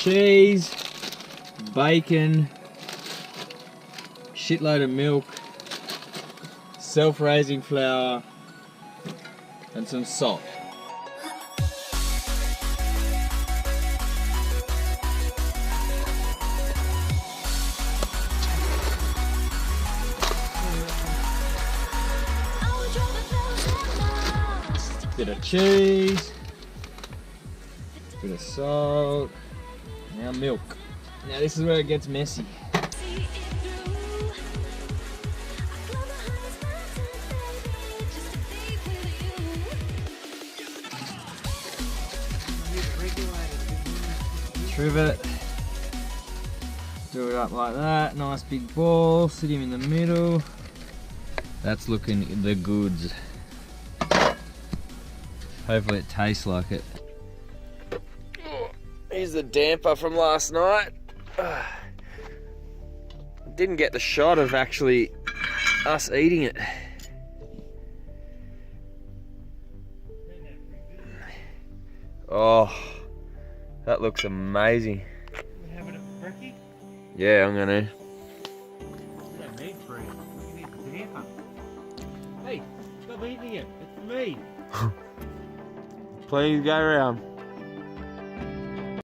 cheese, bacon, shitload of milk, self-raising flour, and some salt. Bit of cheese, bit of salt, now milk. Now this is where it gets messy. Trivet, do it up like that, nice big ball, sit him in the middle. That's looking the goods. Hopefully it tastes like it. Here's the damper from last night. Didn't get the shot of actually us eating it. Oh, that looks amazing. We're having a brekkie? Yeah, I'm gonna. You don't need three. You need the damper. Hey, stop eating it. It's for me. Please go around.